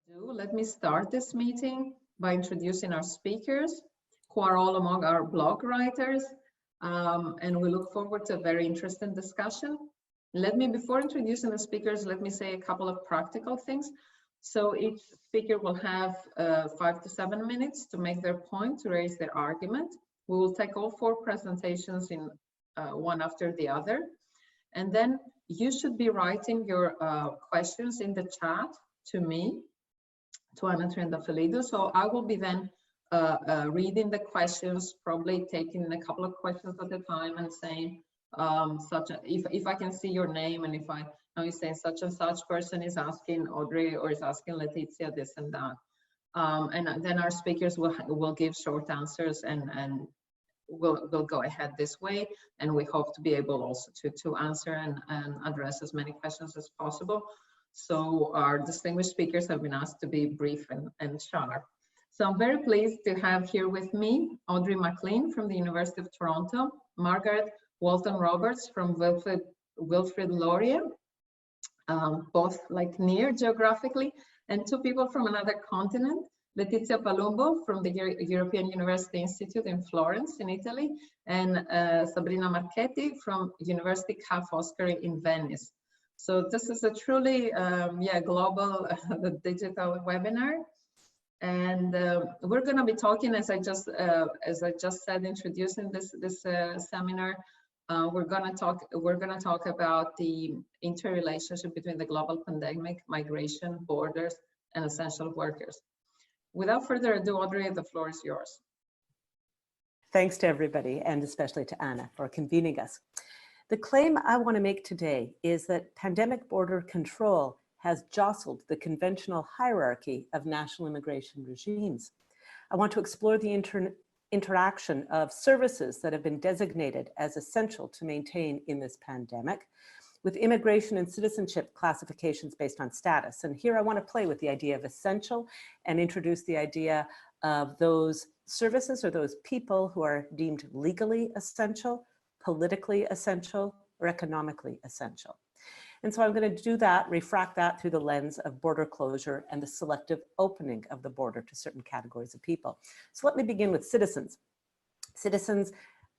Let me start this meeting by introducing our speakers, who are all among our blog writers, and we look forward to a very interesting discussion. Before introducing the speakers, let me say a couple of practical things. So each speaker will have 5 to 7 minutes to make their point, to raise their argument. We will take all 4 presentations in one after the other. And then you should be writing your questions in the chat to me, to Triandafyilidou. So I will be then reading the questions, probably taking a couple of questions at a time and saying, if I can see your name, and if I know you say such and such person is asking Audrey or is asking Letizia this and that. And then our speakers will give short answers and we'll go ahead this way. And we hope to be able also to answer and address as many questions as possible. So our distinguished speakers have been asked to be brief and sharp. So I'm very pleased to have here with me Audrey Macklin from the University of Toronto, Margaret Walton-Roberts from Wilfrid Laurier, both like near geographically, and 2 people from another continent, Letizia Palumbo from the European University Institute in Florence in Italy, and Sabrina Marchetti from University Ca' Foscari in Venice. So this is a truly global digital webinar, and we're going to be talking, as I just said, introducing this seminar. We're going to talk about the interrelationship between the global pandemic, migration, borders, and essential workers. Without further ado, Audrey, the floor is yours. Thanks to everybody, and especially to Anna for convening us. The claim I want to make today is that pandemic border control has jostled the conventional hierarchy of national immigration regimes. I want to explore the interaction of services that have been designated as essential to maintain in this pandemic with immigration and citizenship classifications based on status. And here I want to play with the idea of essential and introduce the idea of those services or those people who are deemed legally essential, politically essential, or economically essential. And so I'm going to do that, refract that through the lens of border closure and the selective opening of the border to certain categories of people. So let me begin with citizens. Citizens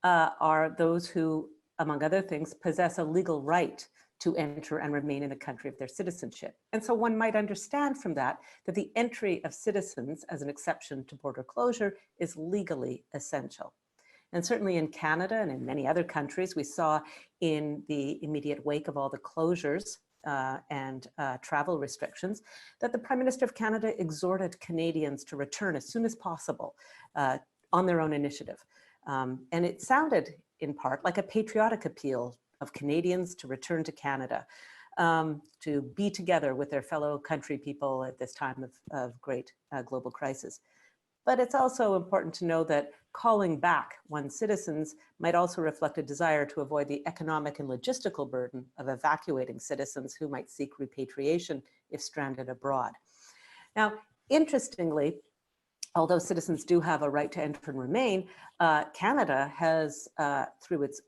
are those who, among other things, possess a legal right to enter and remain in the country of their citizenship. And so one might understand from that that the entry of citizens as an exception to border closure is legally essential. And certainly in Canada and in many other countries, we saw in the immediate wake of all the closures and travel restrictions that the Prime Minister of Canada exhorted Canadians to return as soon as possible on their own initiative. And it sounded in part like a patriotic appeal of Canadians to return to Canada, to be together with their fellow country people at this time of great global crisis. But it's also important to know that calling back one's citizens might also reflect a desire to avoid the economic and logistical burden of evacuating citizens who might seek repatriation if stranded abroad. Now, interestingly, although citizens do have a right to enter and remain, Canada has, through its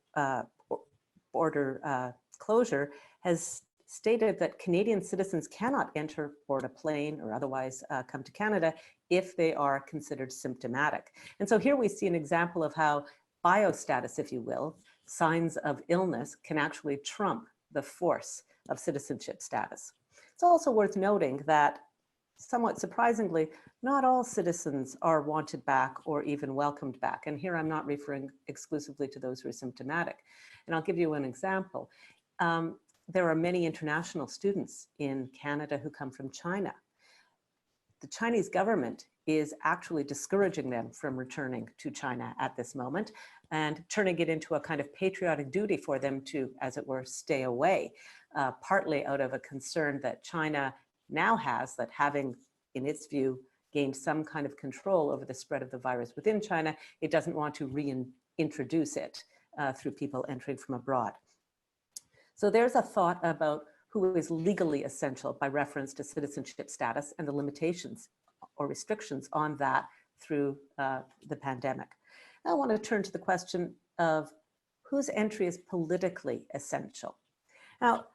border closure, has stated that Canadian citizens cannot enter, board a plane, or otherwise come to Canada if they are considered symptomatic. And so here we see an example of how biostatus, if you will, signs of illness can actually trump the force of citizenship status. It's also worth noting that, somewhat surprisingly, not all citizens are wanted back or even welcomed back. And here I'm not referring exclusively to those who are symptomatic. And I'll give you an example. There are many international students in Canada who come from China. The Chinese government is actually discouraging them from returning to China at this moment and turning it into a kind of patriotic duty for them to, as it were, stay away, partly out of a concern that China now has, that having, in its view, gained some kind of control over the spread of the virus within China, it doesn't want to reintroduce it through people entering from abroad. So there's a thought about who is legally essential by reference to citizenship status and the limitations or restrictions on that through the pandemic. Now I want to turn to the question of whose entry is politically essential. Now,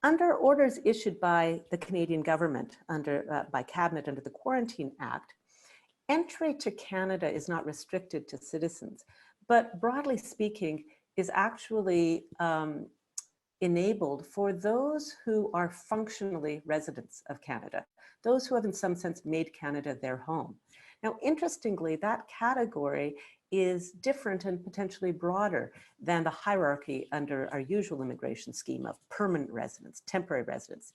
Under orders issued by the Canadian government, by Cabinet under the Quarantine Act, entry to Canada is not restricted to citizens, but broadly speaking, is actually enabled for those who are functionally residents of Canada, those who have in some sense made Canada their home. Now, interestingly, that category is different and potentially broader than the hierarchy under our usual immigration scheme of permanent residents, temporary residents,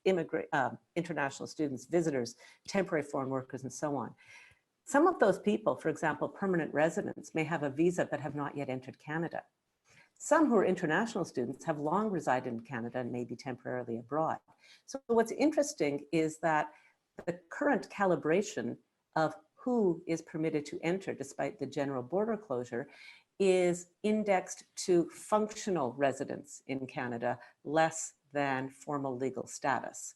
international students, visitors, temporary foreign workers, and so on. Some of those people, for example, permanent residents, may have a visa but have not yet entered Canada. Some who are international students have long resided in Canada and may be temporarily abroad. So what's interesting is that the current calibration of who is permitted to enter despite the general border closure is indexed to functional residents in Canada, less than formal legal status.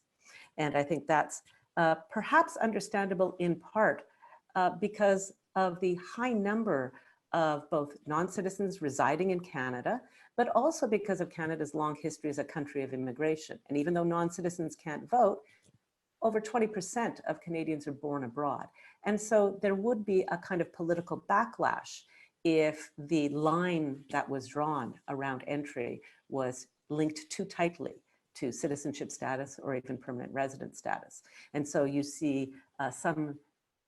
And I think that's perhaps understandable in part because of the high number of both non-citizens residing in Canada, but also because of Canada's long history as a country of immigration. And even though non-citizens can't vote, over 20% of Canadians are born abroad. And so there would be a kind of political backlash if the line that was drawn around entry was linked too tightly to citizenship status or even permanent resident status. And so you see some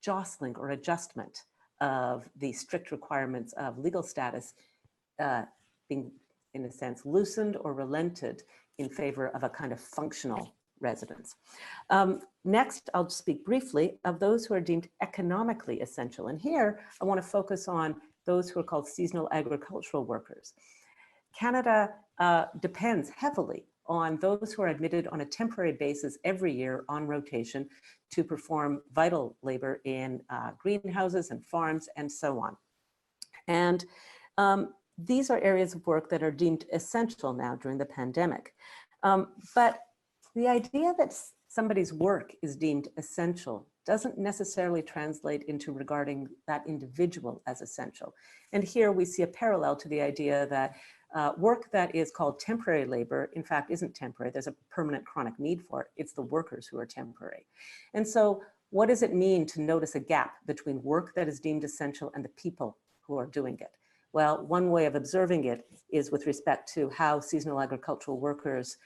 jostling or adjustment of the strict requirements of legal status being, in a sense, loosened or relented in favor of a kind of functional residence. Next, I'll speak briefly of those who are deemed economically essential. And here, I want to focus on those who are called seasonal agricultural workers. Canada depends heavily on those who are admitted on a temporary basis every year on rotation to perform vital labor in greenhouses and farms and so on. And these are areas of work that are deemed essential now during the pandemic. But the idea that somebody's work is deemed essential doesn't necessarily translate into regarding that individual as essential. And here we see a parallel to the idea that work that is called temporary labor, in fact, isn't temporary. There's a permanent chronic need for it. It's the workers who are temporary. And so what does it mean to notice a gap between work that is deemed essential and the people who are doing it? Well, one way of observing it is with respect to how seasonal agricultural workers'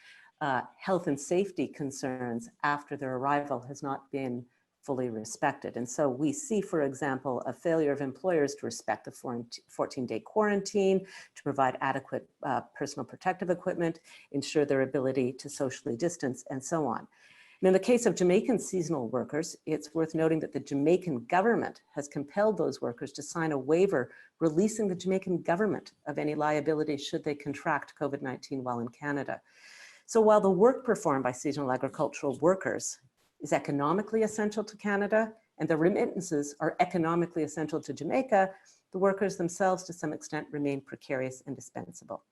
health and safety concerns after their arrival has not been fully respected. And so we see, for example, a failure of employers to respect the 14-day quarantine, to provide adequate personal protective equipment, ensure their ability to socially distance, and so on. And in the case of Jamaican seasonal workers, it's worth noting that the Jamaican government has compelled those workers to sign a waiver releasing the Jamaican government of any liability should they contract COVID-19 while in Canada. So while the work performed by seasonal agricultural workers is economically essential to Canada, and the remittances are economically essential to Jamaica, the workers themselves to some extent remain precarious and dispensable.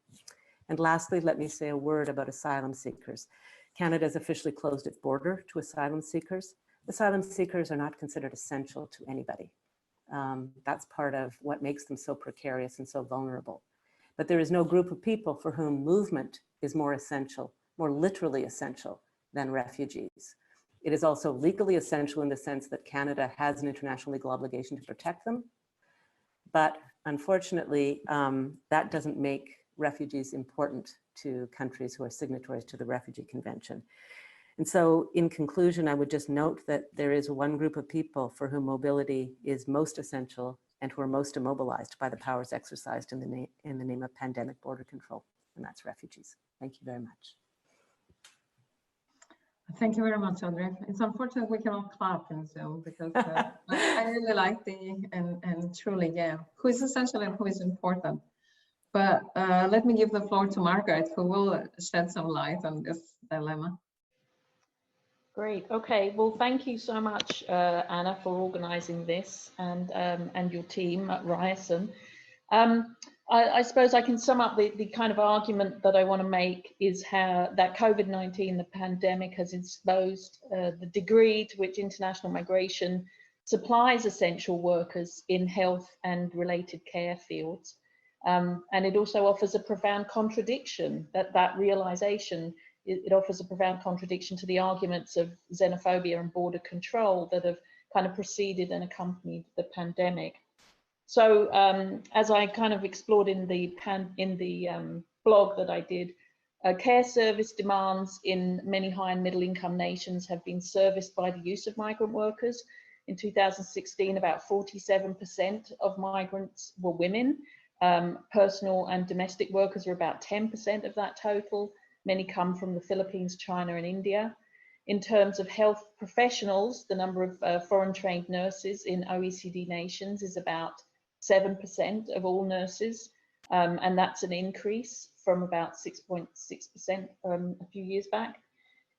And lastly, let me say a word about asylum seekers. Canada has officially closed its border to asylum seekers. Asylum seekers are not considered essential to anybody. That's part of what makes them so precarious and so vulnerable. But there is no group of people for whom movement is more essential, more literally essential than refugees. It is also legally essential in the sense that Canada has an international legal obligation to protect them. But unfortunately, that doesn't make refugees important to countries who are signatories to the Refugee Convention. And so in conclusion, I would just note that there is one group of people for whom mobility is most essential and who are most immobilized by the powers exercised in the name of pandemic border control, and that's refugees. Thank you very much. Thank you very much, Audrey. It's unfortunate we cannot clap in Zoom because I really like and truly, yeah, who is essential and who is important. But let me give the floor to Margaret, who will shed some light on this dilemma. Great. Okay. Well, thank you so much, Anna, for organising this and your team at Ryerson. I suppose I can sum up the kind of argument that I want to make is how that COVID-19, the pandemic, has exposed the degree to which international migration supplies essential workers in health and related care fields. And it also offers a profound contradiction that realization it offers a profound contradiction to the arguments of xenophobia and border control that have kind of preceded and accompanied the pandemic. So as I kind of explored in the blog that I did, care service demands in many high and middle income nations have been serviced by the use of migrant workers. In 2016, about 47% of migrants were women. Personal and domestic workers are about 10% of that total. Many come from the Philippines, China, and India. In terms of health professionals, the number of foreign trained nurses in OECD nations is about 7% of all nurses, and that's an increase from about 6.6% a few years back.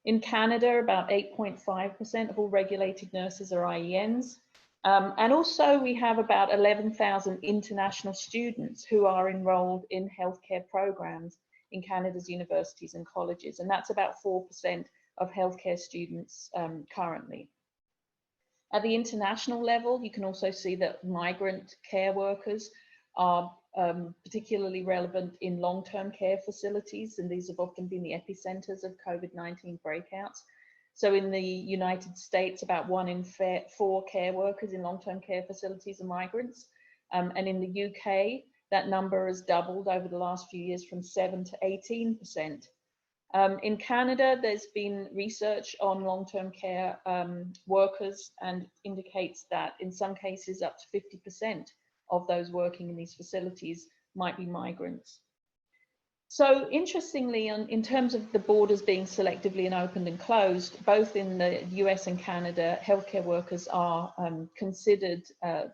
In Canada, about 8.5% of all regulated nurses are IENs. And also we have about 11,000 international students who are enrolled in healthcare programs in Canada's universities and colleges, and that's about 4% of healthcare students currently. At the international level, you can also see that migrant care workers are particularly relevant in long-term care facilities, and these have often been the epicenters of COVID-19 breakouts. So in the United States, about 1 in 4 care workers in long-term care facilities are migrants. And in the UK, that number has doubled over the last few years from 7 to 18%. In Canada, there's been research on long-term care workers, and indicates that in some cases up to 50% of those working in these facilities might be migrants. So interestingly, in terms of the borders being selectively opened and closed, both in the US and Canada, healthcare workers are considered,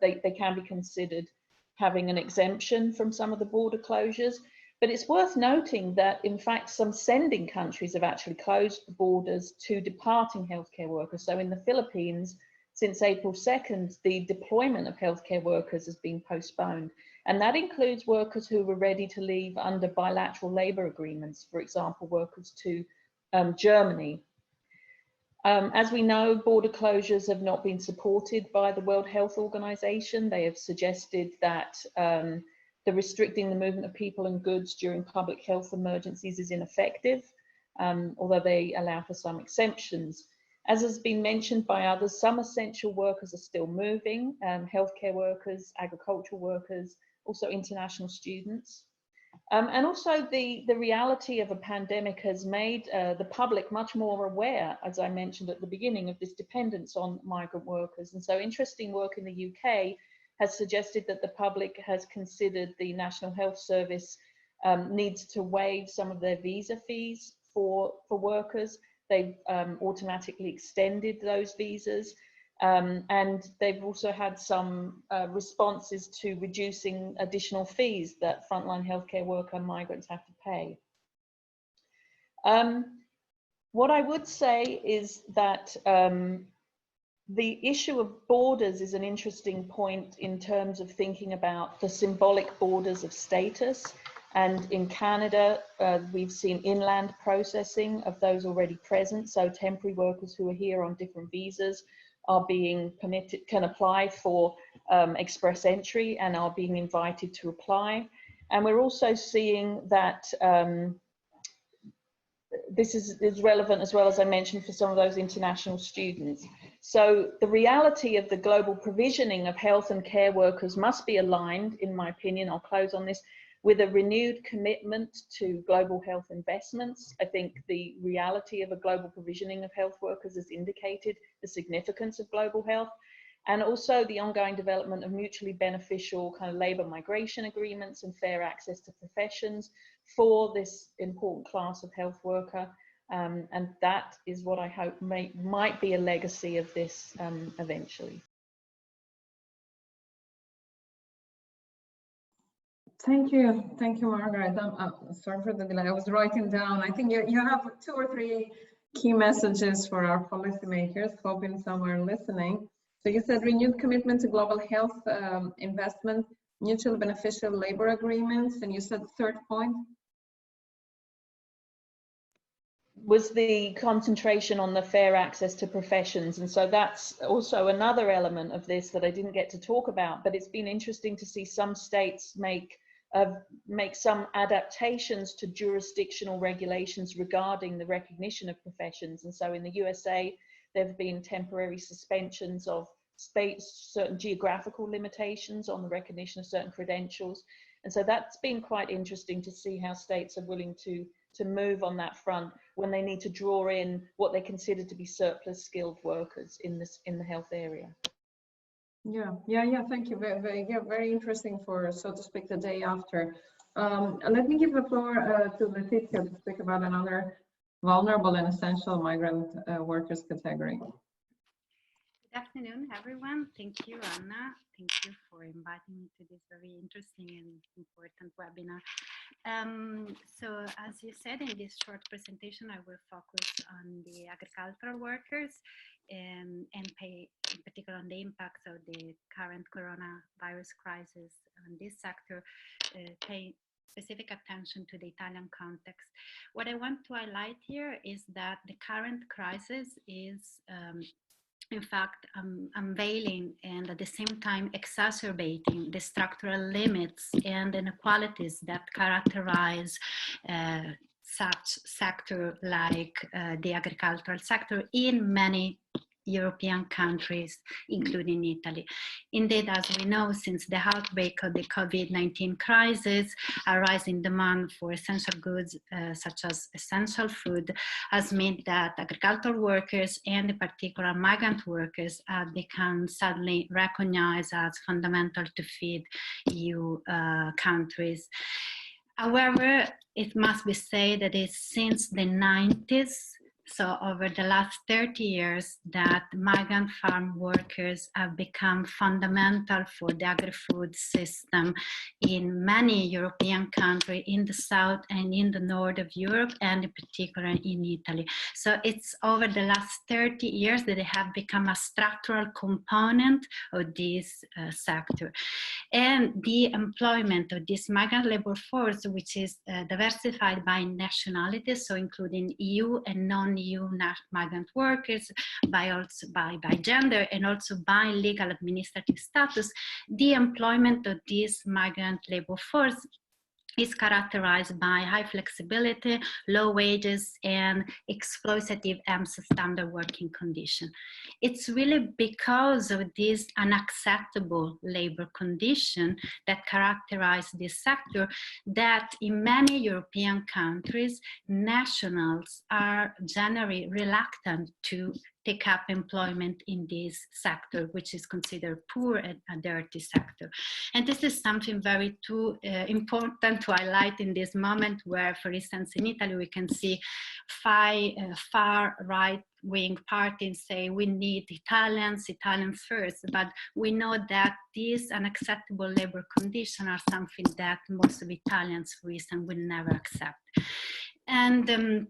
they can be considered having an exemption from some of the border closures. But it's worth noting that, in fact, some sending countries have actually closed the borders to departing healthcare workers. So in the Philippines, since April 2nd, the deployment of healthcare workers has been postponed. And that includes workers who were ready to leave under bilateral labour agreements, for example, workers to Germany. As we know, border closures have not been supported by the World Health Organization. They have suggested that the restricting the movement of people and goods during public health emergencies is ineffective, although they allow for some exemptions. As has been mentioned by others, some essential workers are still moving, healthcare workers, agricultural workers, also international students. And also the reality of a pandemic has made the public much more aware, as I mentioned at the beginning, of this dependence on migrant workers. And so interesting work in the UK has suggested that the public has considered the National Health Service needs to waive some of their visa fees for workers. They've automatically extended those visas, and they've also had some responses to reducing additional fees that frontline healthcare worker migrants have to pay. What I would say is that the issue of borders is an interesting point in terms of thinking about the symbolic borders of status. And in Canada, we've seen inland processing of those already present. So temporary workers who are here on different visas are being permitted, can apply for express entry and are being invited to apply. And we're also seeing that this is relevant as well, as I mentioned, for some of those international students. So the reality of the global provisioning of health and care workers must be aligned, in my opinion, I'll close on this, with a renewed commitment to global health investments. I think the reality of a global provisioning of health workers has indicated the significance of global health, and also the ongoing development of mutually beneficial kind of labour migration agreements and fair access to professions for this important class of health worker. And that is what I hope might be a legacy of this eventually. Thank you, Margaret. I'm sorry for the delay. I was writing down. I think you have 2 or 3 key messages for our policymakers, hoping some are listening. So you said renewed commitment to global health investment, mutually beneficial labor agreements, and you said third point? Was the concentration on the fair access to professions. And so that's also another element of this that I didn't get to talk about, but it's been interesting to see some states make make some adaptations to jurisdictional regulations regarding the recognition of professions. And so in the USA, there have been temporary suspensions of certain geographical limitations on the recognition of certain credentials. And so that's been quite interesting to see how states are willing to move on that front when they need to draw in what they consider to be surplus skilled workers in the health area. Yeah. Thank you. Very interesting for, so to speak, the day after. Let me give the floor to Letizia to speak about another vulnerable and essential migrant workers category. Good afternoon, everyone. Thank you, Anna. Thank you for inviting me to this very interesting and important webinar. So as you said, in this short presentation, I will focus on the agricultural workers and pay in particular on the impact of the current coronavirus crisis on this sector, pay specific attention to the Italian context. What I want to highlight here is that the current crisis is in fact, unveiling and at the same time exacerbating the structural limits and inequalities that characterize such sector like the agricultural sector in many European countries, including Italy. Indeed, as we know, since the outbreak of the COVID-19 crisis, a rising demand for essential goods such as essential food has meant that agricultural workers and in particular migrant workers have become suddenly recognized as fundamental to feed EU countries. However, it must be said that it's since the 90s, so over the last 30 years, that migrant farm workers have become fundamental for the agri-food system in many European countries, in the south and in the north of Europe, and in particular in Italy. So it's over the last 30 years that they have become a structural component of this sector. And the employment of this migrant labor force, which is diversified by nationality, so including EU and non-EU migrant workers, by gender and also by legal administrative status, the employment of this migrant labor force is characterized by high flexibility, low wages, and exploitative and substandard working conditions. It's really because of this unacceptable labor condition that characterize this sector that in many European countries, nationals are generally reluctant to take up employment in this sector, which is considered poor and a dirty sector. And this is something very important to highlight in this moment where, for instance, in Italy, we can see far right-wing parties say we need Italians first, but we know that these unacceptable labor conditions are something that most of Italians, for instance, will never accept. And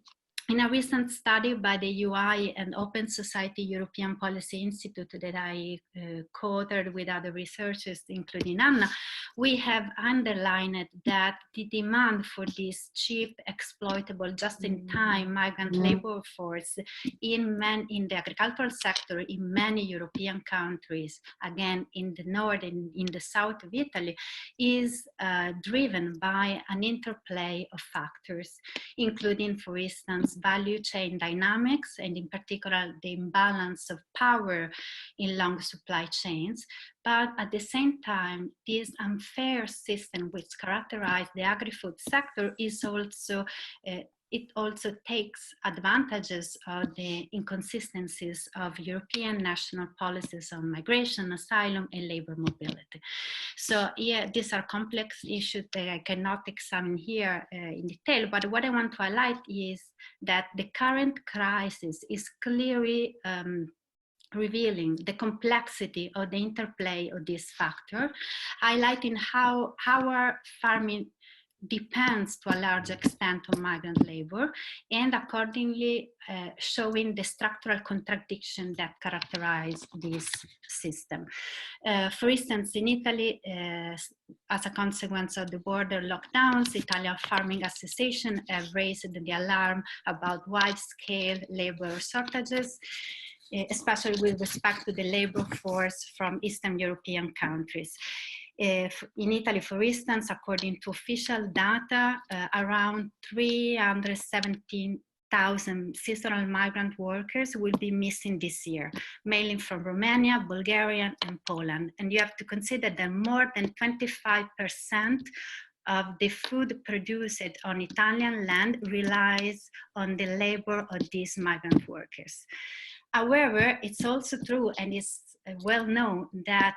in a recent study by the UI and Open Society European Policy Institute that I co-authored with other researchers, including Anna, we have underlined that the demand for this cheap, exploitable, just-in-time migrant labor force in the agricultural sector in many European countries, again in the north and in the south of Italy, is driven by an interplay of factors, including, for instance, value chain dynamics, and in particular the imbalance of power in long supply chains. But at the same time, this unfair system which characterizes the agri-food sector is also it also takes advantages of the inconsistencies of European national policies on migration, asylum, and labor mobility. So yeah, these are complex issues that I cannot examine here in detail, but what I want to highlight is that the current crisis is clearly revealing the complexity of the interplay of this factor, highlighting how our farming depends to a large extent on migrant labor, and accordingly showing the structural contradiction that characterize this system. For instance, in Italy, as a consequence of the border lockdowns, Italian Farming Association have raised the alarm about wide-scale labor shortages, especially with respect to the labor force from Eastern European countries. In Italy, for instance, according to official data, around 317,000 seasonal migrant workers will be missing this year, mainly from Romania, Bulgaria, and Poland. And you have to consider that more than 25% of the food produced on Italian land relies on the labor of these migrant workers. However, it's also true, and it's well known, that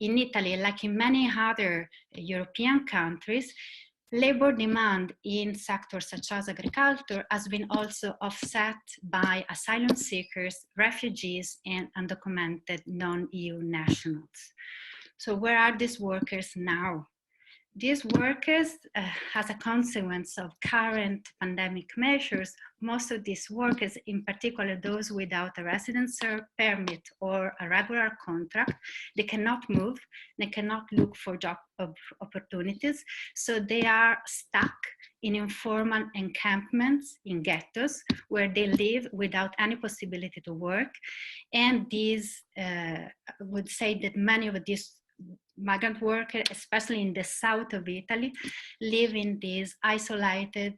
in Italy, like in many other European countries, labor demand in sectors such as agriculture has been also offset by asylum seekers, refugees, and undocumented non-EU nationals. So where are these workers now? These workers, as a consequence of current pandemic measures, most of these workers, in particular those without a residence permit or a regular contract, they cannot move, they cannot look for job opportunities, so they are stuck in informal encampments, in ghettos, where they live without any possibility to work. And these, I would say that many of these migrant workers, especially in the south of Italy, live in these isolated,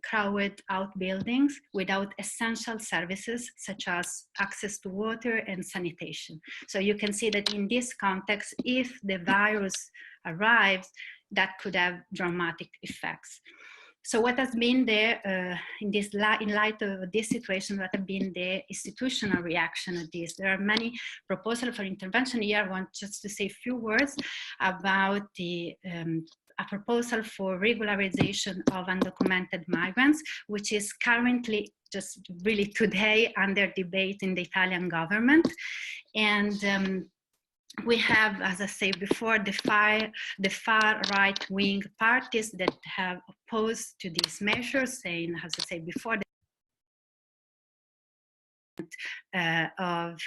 crowded outbuildings without essential services such as access to water and sanitation. So you can see that in this context, if the virus arrives, that could have dramatic effects. So what has been the, in light of this situation, what have been the institutional reaction of this? There are many proposals for intervention here. I want just to say a few words about the a proposal for regularization of undocumented migrants, which is currently just really today under debate in the Italian government. And we have, as I said before, the far right-wing parties that have opposed to these measures, saying, as I said before, of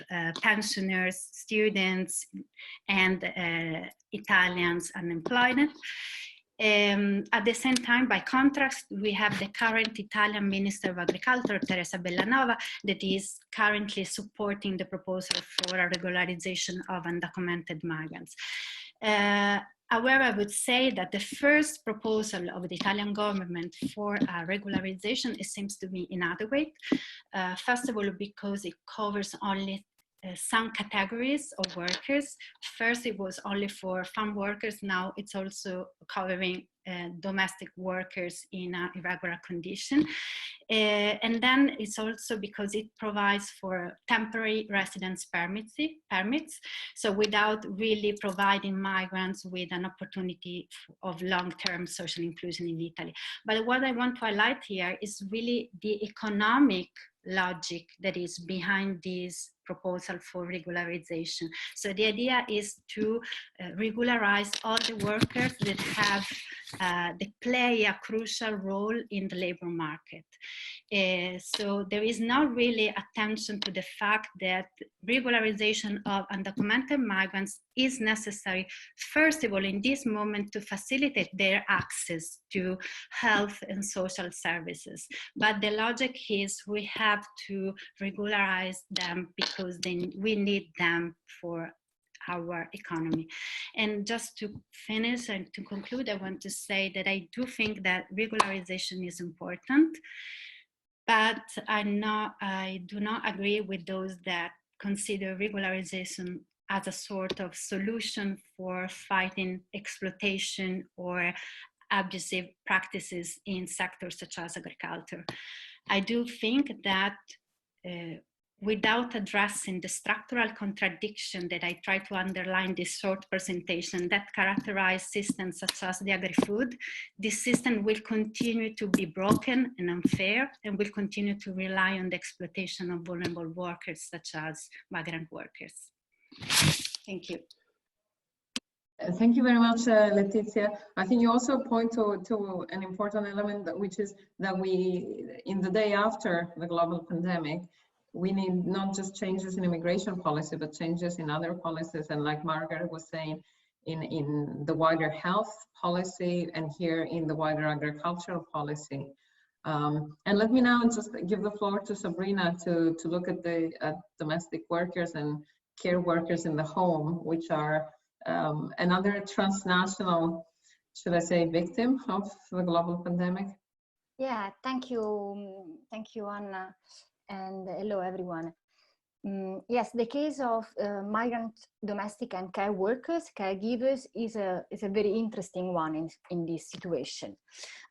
pensioners, students, and Italians unemployed. At the same time, by contrast, we have the current Italian Minister of Agriculture, Teresa Bellanova, that is currently supporting the proposal for a regularization of undocumented migrants. However, I would say that the first proposal of the Italian government for a regularization, it seems to me inadequate. First of all, because it covers only some categories of workers. First, it was only for farm workers. Now it's also covering domestic workers in an irregular condition. And then it's also because it provides for temporary residence permits, so without really providing migrants with an opportunity of long-term social inclusion in Italy. But what I want to highlight here is really the economic logic that is behind this proposal for regularization. So the idea is to regularize all the workers that have that play a crucial role in the labor market. So there is not really attention to the fact that regularization of undocumented migrants is necessary, first of all, in this moment, to facilitate their access to health and social services. But the logic is we have to regularize them because we need them for our economy. And just to finish and to conclude, I want to say that I do think that regularization is important, but I do not agree with those that consider regularization as a sort of solution for fighting exploitation or abusive practices in sectors such as agriculture. I do think that without addressing the structural contradiction that I try to underline this short presentation that characterize systems such as the agri-food, this system will continue to be broken and unfair and will continue to rely on the exploitation of vulnerable workers such as migrant workers. Thank you. Thank you very much, Letizia. I think you also point to an important element, which is that we, in the day after the global pandemic, we need not just changes in immigration policy, but changes in other policies. And like Margaret was saying, in the wider health policy and here in the wider agricultural policy. And let me now just give the floor to Sabrina to look at the domestic workers and care workers in the home, which are another transnational, should I say, victim of the global pandemic? Yeah, thank you, Anna, and hello, everyone. Yes, the case of migrant domestic and care workers, caregivers, is a very interesting one in this situation.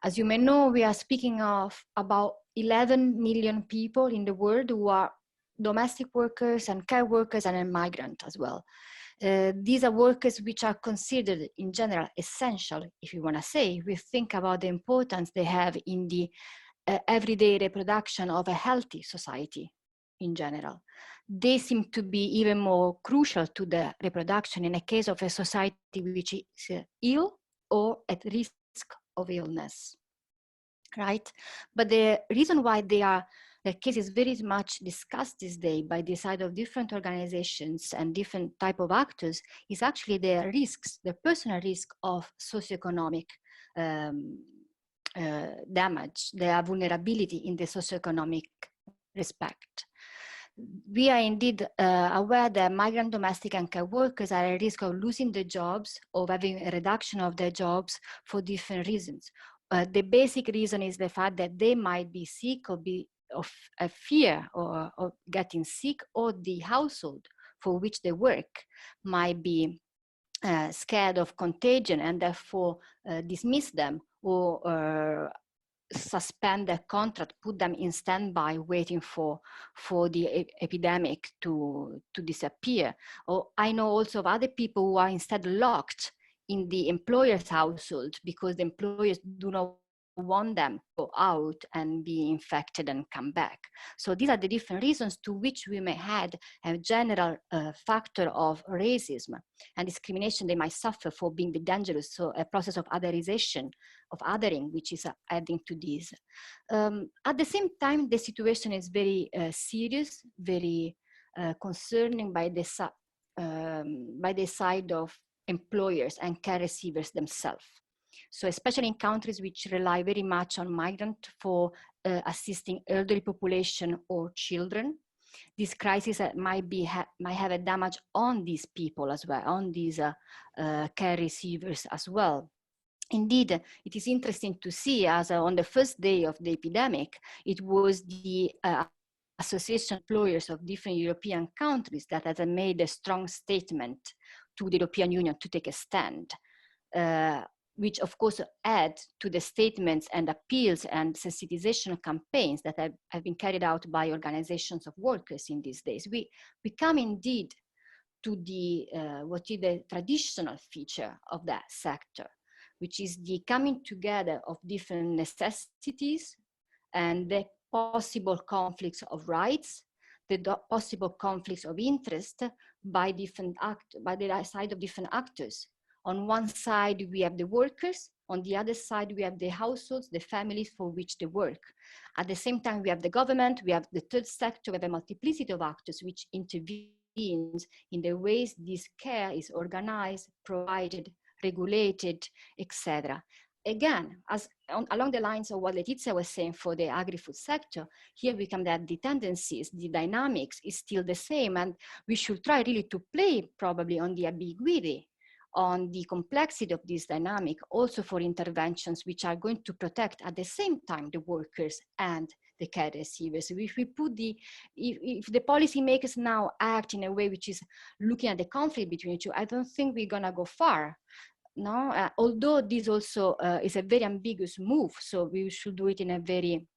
As you may know, we are speaking of about 11 million people in the world who are domestic workers and care workers and a migrant as well. These are workers which are considered in general essential, if you want to say. We think about the importance they have in the everyday reproduction of a healthy society in general. They seem to be even more crucial to the reproduction in a case of a society which is ill or at risk of illness, right? But the reason why the case is very much discussed this day by the side of different organizations and different type of actors is actually the risks, the personal risk of socioeconomic damage, their vulnerability in the socioeconomic respect. We are indeed aware that migrant domestic and care workers are at risk of losing their jobs or having a reduction of their jobs for different reasons. The basic reason is the fact that they might be sick or be of a fear of getting sick, or the household for which they work might be scared of contagion and therefore dismiss them or suspend their contract, put them in standby, waiting for the epidemic to disappear. Or I know also of other people who are instead locked in the employer's household because the employers do not want them to go out and be infected and come back. So these are the different reasons to which we may add a general factor of racism and discrimination they might suffer for being dangerous. So a process of otherization, of othering, which is adding to this. At the same time, the situation is very serious, very concerning by the side of employers and care receivers themselves. So especially in countries which rely very much on migrants for assisting elderly population or children, this crisis might have a damage on these people as well, on these care receivers as well. Indeed, it is interesting to see as on the first day of the epidemic, it was the Association of Employers of different European countries that has made a strong statement to the European Union to take a stand, which of course add to the statements and appeals and sensitization campaigns that have been carried out by organizations of workers in these days. We come indeed to the what is the traditional feature of that sector, which is the coming together of different necessities and the possible conflicts of rights, the possible conflicts of interest by the side of different actors. On one side, we have the workers. On the other side, we have the households, the families for which they work. At the same time, we have the government, we have the third sector, we have a multiplicity of actors which intervenes in the ways this care is organized, provided, regulated, etc. Again, along the lines of what Letizia was saying for the agri-food sector, here we come that the tendencies, the dynamics is still the same, and we should try really to play probably on the ambiguity, on the complexity of this dynamic, also for interventions which are going to protect at the same time the workers and the care receivers. If we put if the policymakers now act in a way which is looking at the conflict between the two, I don't think we're gonna go far. No, although this also is a very ambiguous move, so we should do it in a very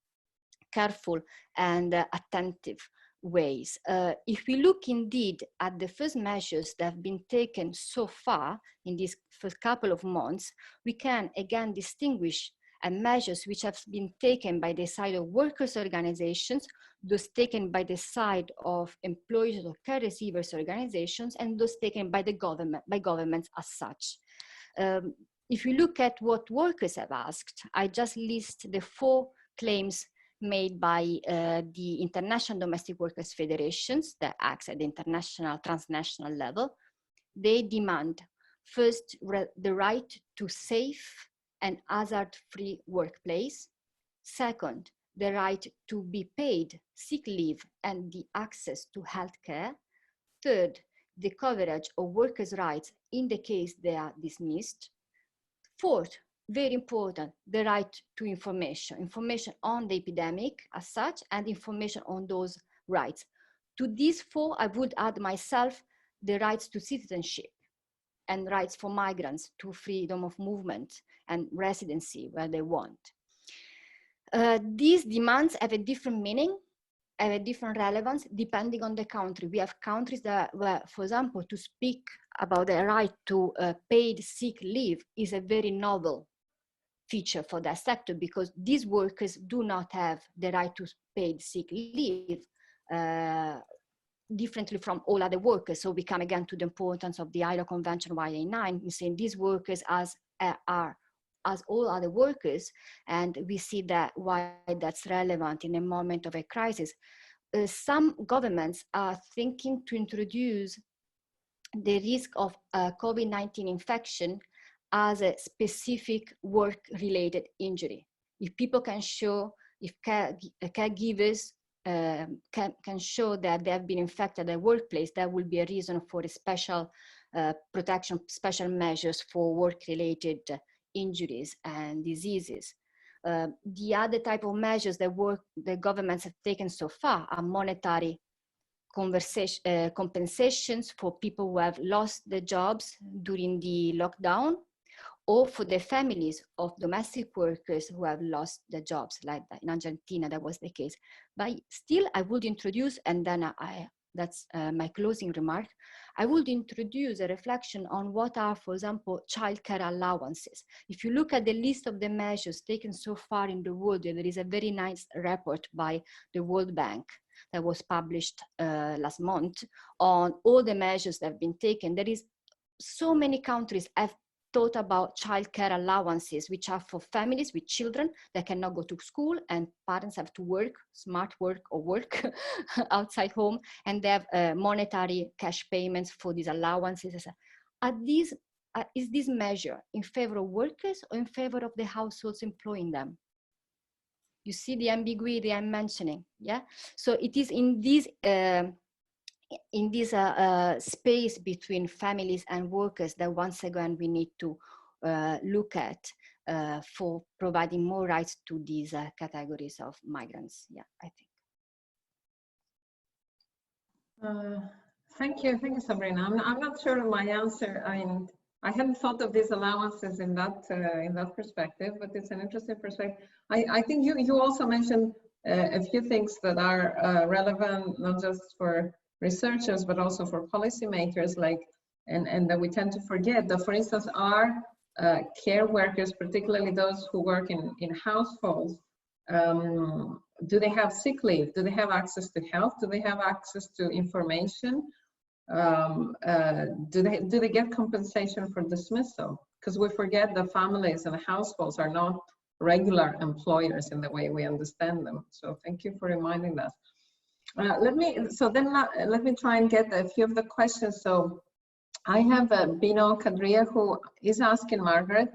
careful and attentive ways. If we look indeed at the first measures that have been taken so far in these first couple of months, we can again distinguish measures which have been taken by the side of workers' organizations, those taken by the side of employers or care receivers organizations, and those taken by the government, by governments as such. If you look at what workers have asked, I just list the 4 claims made by the International Domestic Workers Federations that acts at the international, transnational level. They demand, first, the right to safe and hazard-free workplace. Second, the right to be paid sick leave and the access to healthcare. Third, the coverage of workers' rights in the case they are dismissed. Fourth, very important, the right to information on the epidemic as such, and information on those rights. To these four, I would add myself the rights to citizenship and rights for migrants to freedom of movement and residency where they want. These demands have a different meaning, have a different relevance depending on the country. We have countries that, where, for example, to speak about the right to paid sick leave is a very novel feature for that sector, because these workers do not have the right to paid sick leave differently from all other workers. So we come again to the importance of the ILO Convention YA9, in saying these workers are as all other workers, and we see that why that's relevant in a moment of a crisis. Some governments are thinking to introduce the risk of COVID-19 infection as a specific work-related injury. If people can show, if caregivers can show that they have been infected at their workplace, that will be a reason for a special protection, special measures for work-related injuries and diseases. The other type of measures that the governments have taken so far are monetary compensations for people who have lost their jobs during the lockdown, or for the families of domestic workers who have lost their jobs, like that. In Argentina, that was the case. But still, I would introduce, and then that's my closing remark, I would introduce a reflection on what are, for example, childcare allowances. If you look at the list of the measures taken so far in the world, there is a very nice report by the World Bank that was published last month on all the measures that have been taken. There is so many countries have thought about childcare allowances, which are for families with children that cannot go to school and parents have to work, smart work or work outside home, and they have monetary cash payments for these allowances. Is this measure in favor of workers or in favor of the households employing them? You see the ambiguity I'm mentioning, yeah? So it is in this space between families and workers that once again we need to look at for providing more rights to these categories of migrants. Yeah, I think. Thank you, Sabrina. I'm not sure of my answer. I hadn't thought of these allowances in that perspective, but it's an interesting perspective. I think you also mentioned a few things that are relevant, not just for researchers, but also for policymakers, like, and that we tend to forget that, for instance, our care workers, particularly those who work in households, do they have sick leave? Do they have access to health? Do they have access to information? Do they get compensation for dismissal? Because we forget that families and households are not regular employers in the way we understand them. So thank you for reminding us. Let me try and get a few of the questions. So I have Bino Kadria, who is asking Margaret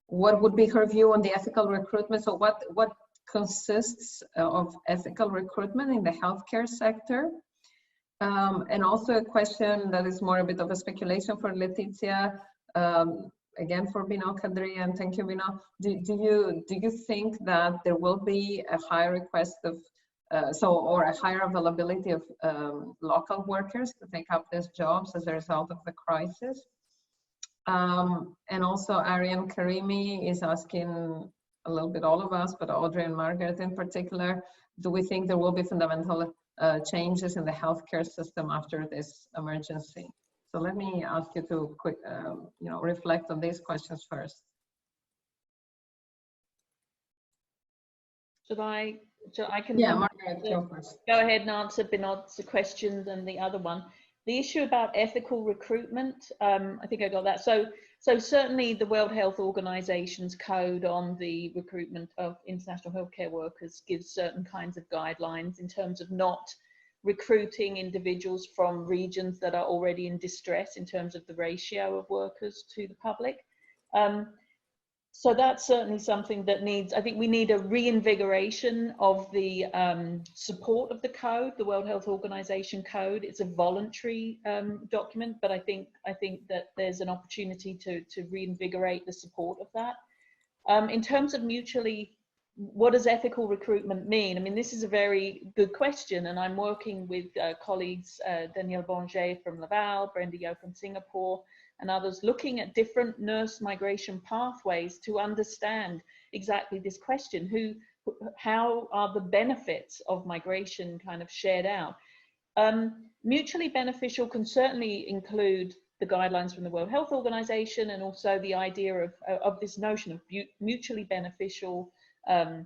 what would be her view on the ethical recruitment. So what consists of ethical recruitment in the healthcare sector? And also a question that is more a bit of a speculation for Letizia, again for Bino Kadria, and thank you, Bino. Do you think that there will be a higher request of or a higher availability of local workers to take up these jobs as a result of the crisis? And also Ariane Karimi is asking a little bit all of us, but Audrey and Margaret in particular, do we think there will be fundamental changes in the healthcare system after this emergency? So let me ask you to reflect on these questions first. Should I can. Yeah, Margaret, go first. Go ahead and answer Binod's question and the other one. The issue about ethical recruitment, I think I got that. So certainly the World Health Organization's code on the recruitment of international healthcare workers gives certain kinds of guidelines in terms of not recruiting individuals from regions that are already in distress in terms of the ratio of workers to the public. So that's certainly something that needs, I think we need a reinvigoration of the support of the code, the World Health Organization code. It's a voluntary document, but I think that there's an opportunity to reinvigorate the support of that. In terms of mutually, what does ethical recruitment mean? I mean, this is a very good question, and I'm working with colleagues, Danielle Bonger from Laval, Brenda Yo from Singapore, and others, looking at different nurse migration pathways to understand exactly this question. How are the benefits of migration kind of shared out? Mutually beneficial can certainly include the guidelines from the World Health Organization, and also the idea of this notion of mutually beneficial, and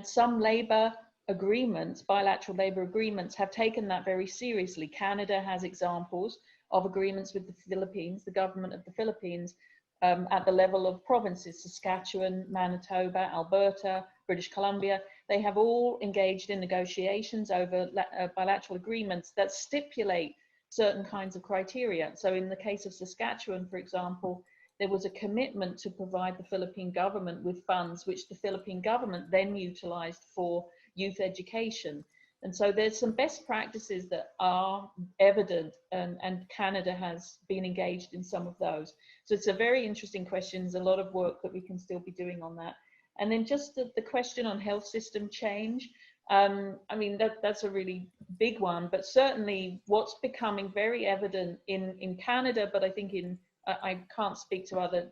some labor agreements, bilateral labor agreements, have taken that very seriously. Canada has examples of agreements with the Philippines, the government of the Philippines, at the level of provinces, Saskatchewan, Manitoba, Alberta, British Columbia. They have all engaged in negotiations over bilateral agreements that stipulate certain kinds of criteria. So in the case of Saskatchewan, for example, there was a commitment to provide the Philippine government with funds, which the Philippine government then utilized for youth education. And so there's some best practices that are evident, and Canada has been engaged in some of those. So it's a very interesting question. There's a lot of work that we can still be doing on that. And then just the question on health system change. I mean, that's a really big one, but certainly what's becoming very evident in Canada, but I think I can't speak to other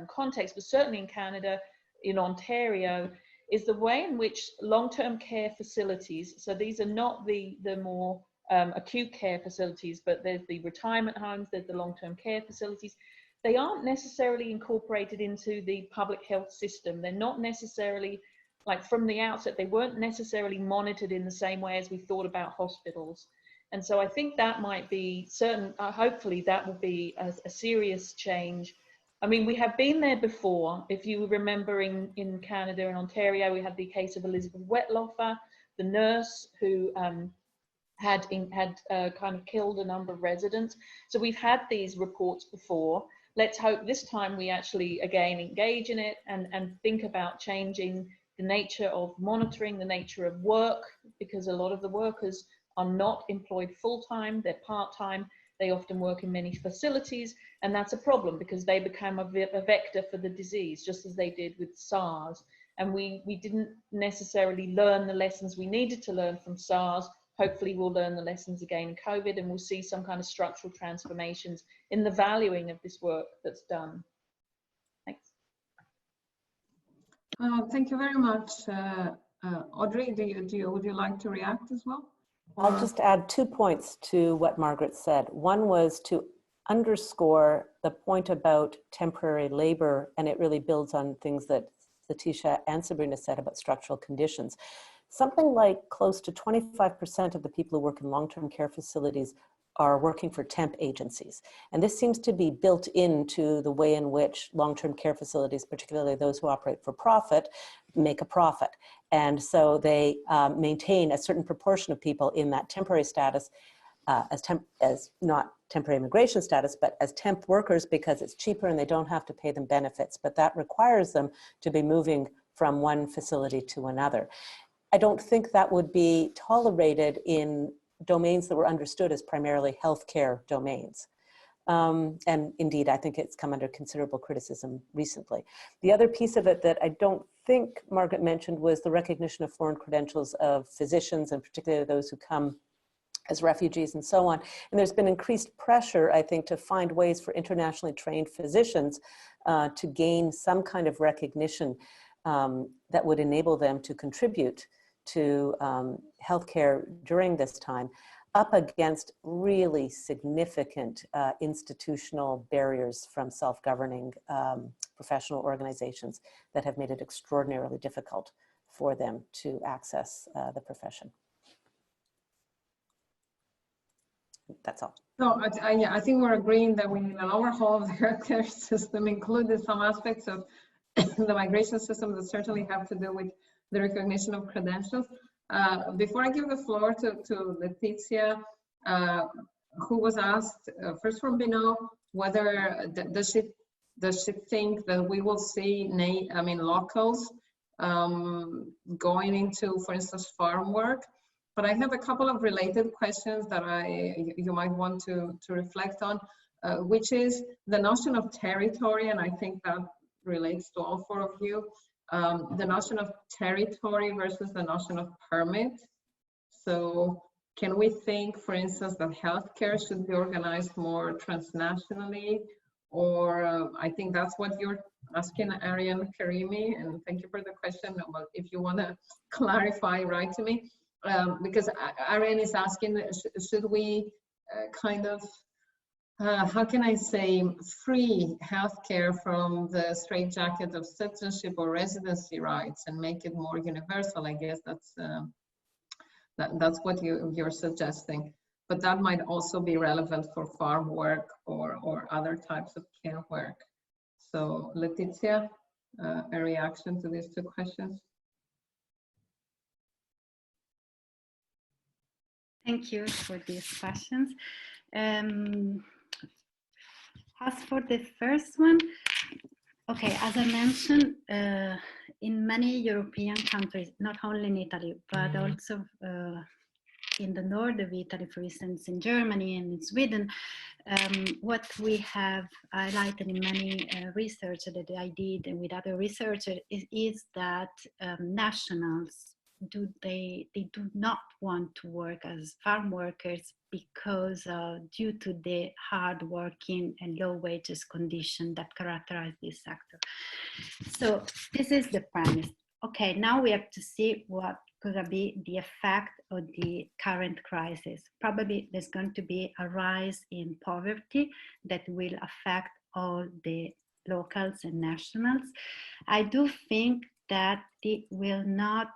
contexts, but certainly in Canada, in Ontario, is the way in which long-term care facilities, so these are not the more acute care facilities, but there's the retirement homes, there's the long-term care facilities, they aren't necessarily incorporated into the public health system. They're not necessarily, like from the outset, they weren't necessarily monitored in the same way as we thought about hospitals. And so I think that might be certain, hopefully that will be a serious change. I mean, we have been there before. If you remember in Canada and Ontario, we had the case of Elizabeth Wettloffer, the nurse who had kind of killed a number of residents. So we've had these reports before. Let's hope this time we actually, again, engage in it and think about changing the nature of monitoring, the nature of work, because a lot of the workers are not employed full-time, they're part-time. They often work in many facilities, and that's a problem because they become a vector for the disease, just as they did with SARS. And we didn't necessarily learn the lessons we needed to learn from SARS. Hopefully we'll learn the lessons again in COVID, and we'll see some kind of structural transformations in the valuing of this work that's done. Thanks. Thank you very much. Audrey, would you like to react as well? I'll just add 2 points to what Margaret said. One was to underscore the point about temporary labor, and it really builds on things that Letizia and Sabrina said about structural conditions. Something like close to 25% of the people who work in long-term care facilities are working for temp agencies. And this seems to be built into the way in which long-term care facilities, particularly those who operate for profit, make a profit. And so they maintain a certain proportion of people in that temporary status as not temporary immigration status, but as temp workers, because it's cheaper and they don't have to pay them benefits. But that requires them to be moving from one facility to another. I don't think that would be tolerated in domains that were understood as primarily healthcare domains. And indeed, I think it's come under considerable criticism recently. The other piece of it that I don't think Margaret mentioned was the recognition of foreign credentials of physicians, and particularly those who come as refugees and so on. And there's been increased pressure, I think, to find ways for internationally trained physicians to gain some kind of recognition that would enable them to contribute to healthcare during this time, up against really significant institutional barriers from self-governing professional organizations that have made it extraordinarily difficult for them to access the profession. That's all. So I think we're agreeing that we need an overhaul of the healthcare system, including some aspects of the migration system that certainly have to do with the recognition of credentials. Before I give the floor to Letizia, who was asked first from Bino, whether does she Does she think that we will see, locals going into, for instance, farm work? But I have a couple of related questions that you might want to reflect on, which is the notion of territory, and I think that relates to all four of you. The notion of territory versus the notion of permit. So can we think, for instance, that healthcare should be organized more transnationally? Or I think that's what you're asking, Ariane Karimi, and thank you for the question. But if you want to clarify, write to me, because Ariane is asking, should we how can I say, free healthcare from the straitjacket of citizenship or residency rights and make it more universal? I guess that's what you're suggesting. But that might also be relevant for farm work or other types of care work. So Letizia, a reaction to these two questions? Thank you for these questions. As for the first one, okay, as I mentioned, in many European countries, not only in Italy, but also in the north of Italy, for instance, in Germany and in Sweden, what we have highlighted in many research that I did and with other researchers is that nationals, they do not want to work as farm workers because due to the hard working and low wages condition that characterize this sector. So this is the premise. Okay, now we have to see what could be the effect of the current crisis. Probably there's going to be a rise in poverty that will affect all the locals and nationals. I do think that it will not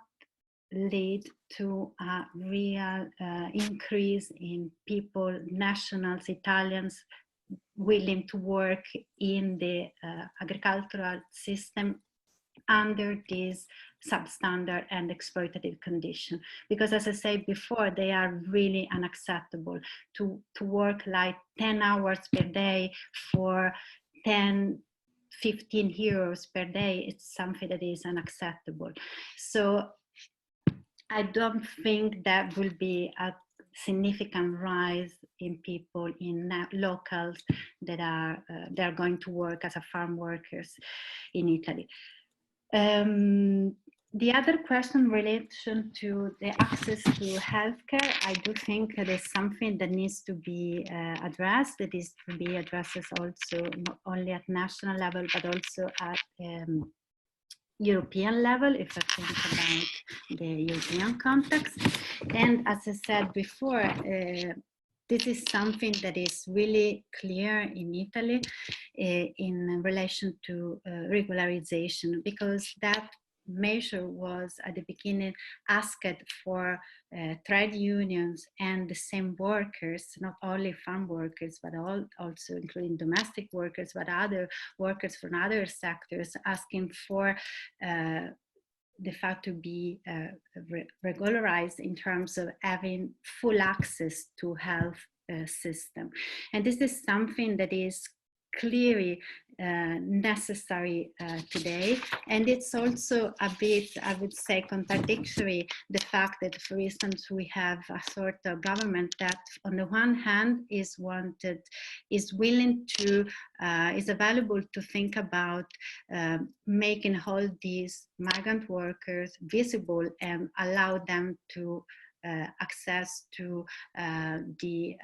lead to a real increase in people, nationals, Italians, willing to work in the agricultural system under this substandard and exploitative condition. Because as I said before, they are really unacceptable. To work like 10 hours per day for 10, 15 euros per day, it's something that is unacceptable. So I don't think that will be a significant rise in people, in locals that are going to work as a farm workers in Italy. The other question in relation to the access to healthcare, I do think that is something that needs to be addressed. That is to be addressed also not only at national level, but also at European level, if I think about the European context. And as I said before, this is something that is really clear in Italy in relation to regularization, because that measure was at the beginning asked for trade unions and the same workers, not only farm workers, but also including domestic workers, but other workers from other sectors, asking for the fact to be regularized in terms of having full access to health system. And this is something that is clearly necessary today. And it's also a bit, I would say, contradictory, the fact that, for instance, we have a sort of government that on the one hand is willing to, is available to think about making all these migrant workers visible and allow them to access to the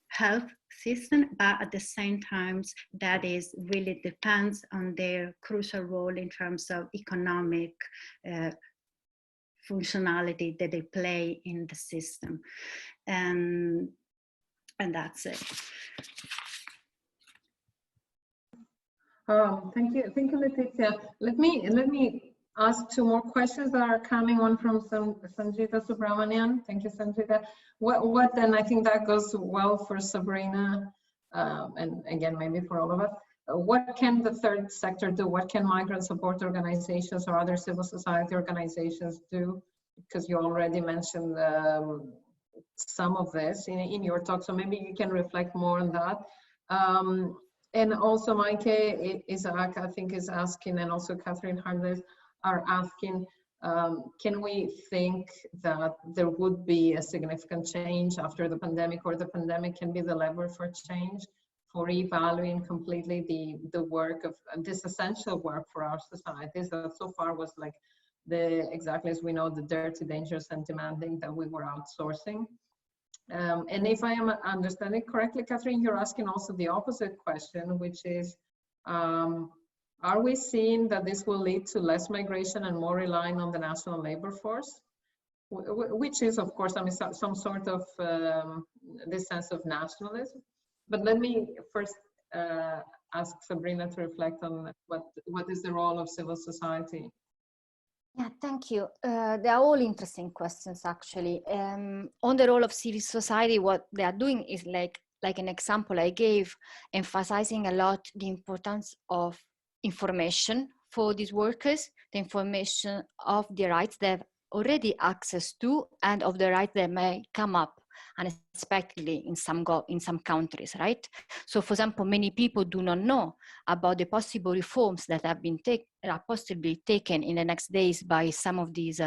health system, but at the same time, that is really depends on their crucial role in terms of economic functionality that they play in the system, and that's it. Thank you, Letizia. Let me ask two more questions that are coming. One from Sanjita Subramanian. Thank you, Sanjita. What then? I think that goes well for Sabrina, and again maybe for all of us. What can the third sector do? What can migrant support organizations or other civil society organizations do? Because you already mentioned some of this in your talk, so maybe you can reflect more on that. And also Mike Isaac, I think, is asking, and also Catherine Hardness are asking, can we think that there would be a significant change after the pandemic, or the pandemic can be the lever for change, for revaluing completely the work of this essential work for our societies that so far was like exactly as we know, the dirty, dangerous and demanding that we were outsourcing. And if I am understanding correctly, Catherine, you're asking also the opposite question, which is, are we seeing that this will lead to less migration and more relying on the national labor force? Which is, of course, I mean, some sort of this sense of nationalism. But let me first ask Sabrina to reflect on what is the role of civil society. Yeah, thank you. They are all interesting questions, actually. On the role of civil society, what they are doing is like an example I gave, emphasizing a lot the importance of information for these workers, the information of the rights they have already access to, and of the rights that may come up unexpectedly in some countries, right? So, for example, many people do not know about the possible reforms that have been possibly taken in the next days by some of these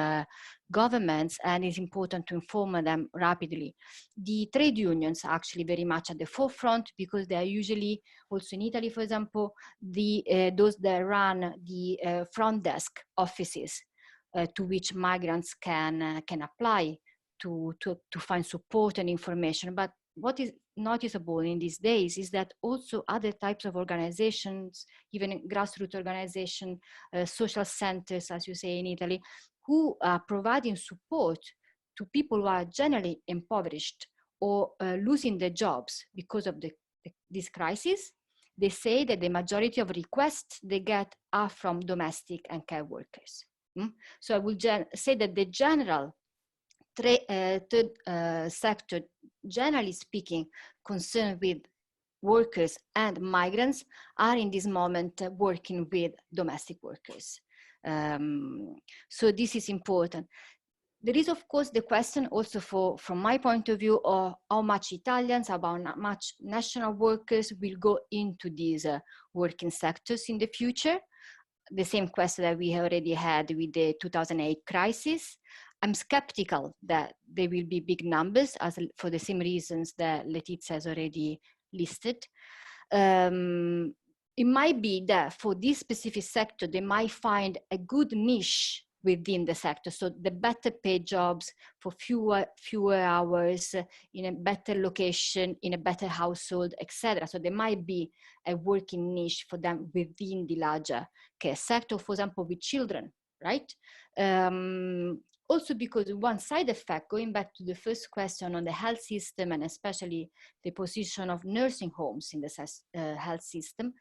governments, and it's important to inform them rapidly. The trade unions are actually very much at the forefront, because they are usually, also in Italy, for example, those that run the front desk offices to which migrants can apply to find support and information. But what is noticeable in these days is that also other types of organizations, even grassroots organizations, social centers, as you say in Italy, who are providing support to people who are generally impoverished or losing their jobs because of this crisis. They say that the majority of requests they get are from domestic and care workers. So I will say that the general third sector, generally speaking, concerned with workers and migrants, are in this moment working with domestic workers. So this is important. There is, of course, the question also from my point of view, of how much Italians, how much national workers will go into these working sectors in the future. The same question that we already had with the 2008 crisis. I'm skeptical that there will be big numbers, for the same reasons that Letizia has already listed. It might be that for this specific sector, they might find a good niche within the sector. So the better paid jobs for fewer hours, in a better location, in a better household, etc. So there might be a working niche for them within the larger care sector, for example, with children, right? Also, because one side effect, going back to the first question on the health system, and especially the position of nursing homes in the health system,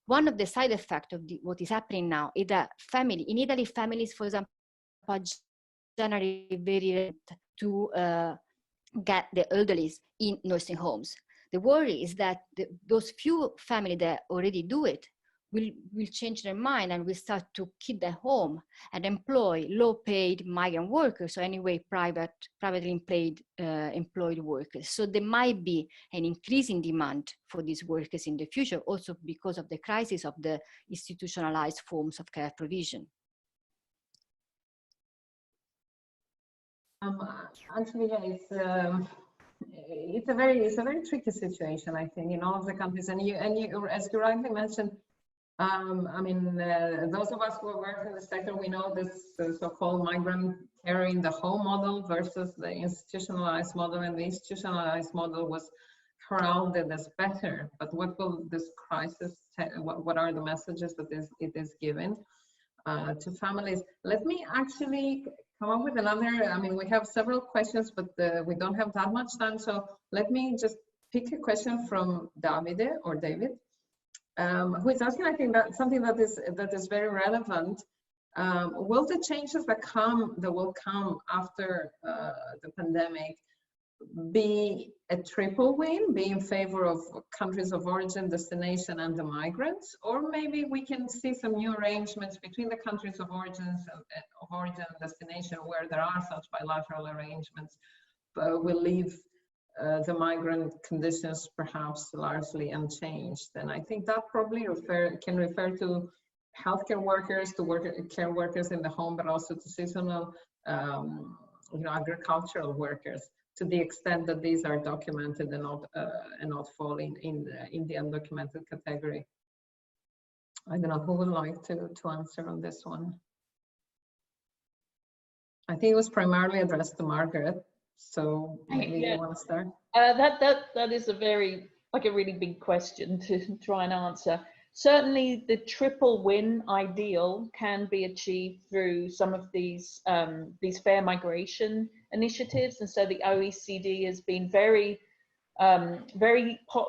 one of the side effects of what is happening now is that in Italy, families, for example, are generally very reluctant to get the elderly in nursing homes. The worry is that those few families that already do it will change their mind and will start to keep them home and employ low-paid migrant workers, or anyway privately employed workers. So there might be an increasing demand for these workers in the future, also because of the crisis of the institutionalized forms of care provision. Actually, yeah, it's a very tricky situation, I think, in all of the countries. And you, as you rightly mentioned, I mean, those of us who work in the sector, we know this so-called migrant care in the home model versus the institutionalized model, and the institutionalized model was heralded as better. But what will this crisis, what are the messages that it is giving to families? Let me actually come up with another, I mean, we have several questions, but we don't have that much time. So let me just pick a question from David, who is asking, I think, that something that is very relevant. Will the changes that will come after the pandemic be a triple win, be in favor of countries of origin, destination, and the migrants? Or maybe we can see some new arrangements between the countries of origin and destination, where there are such bilateral arrangements, but will leave the migrant conditions perhaps largely unchanged. And I think that probably can refer to healthcare workers, to care workers in the home, but also to seasonal, agricultural workers, to the extent that these are documented and not falling in the undocumented category. I don't know who would like to answer on this one. I think it was primarily addressed to Margaret, so maybe you want to start. That is a really big question to try and answer. Certainly, the triple win ideal can be achieved through some of these fair migration initiatives, and so the OECD has been very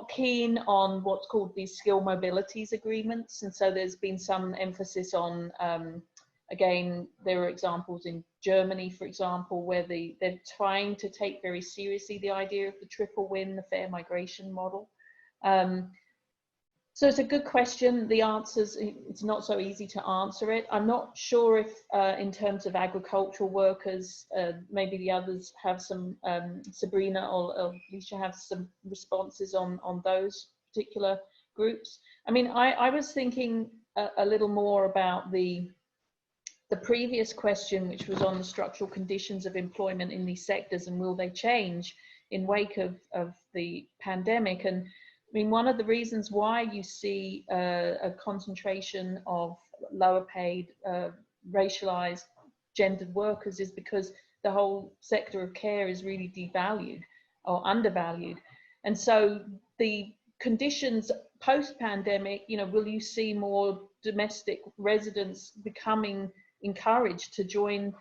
keen on what's called these skill mobilities agreements, and so there's been some emphasis on. Again, there are examples in Germany, for example, where they're trying to take very seriously the idea of the triple win, the fair migration model. So it's a good question. The answers, it's not so easy to answer it. I'm not sure if in terms of agricultural workers, maybe the others have some, Sabrina or Alicia have some responses on those particular groups. I mean, I was thinking a little more about the previous question, which was on the structural conditions of employment in these sectors and will they change in wake of the pandemic. And I mean, one of the reasons why you see a concentration of lower paid, racialized, gendered workers is because the whole sector of care is really devalued or undervalued. And so the conditions post-pandemic, will you see more domestic residents becoming encouraged to join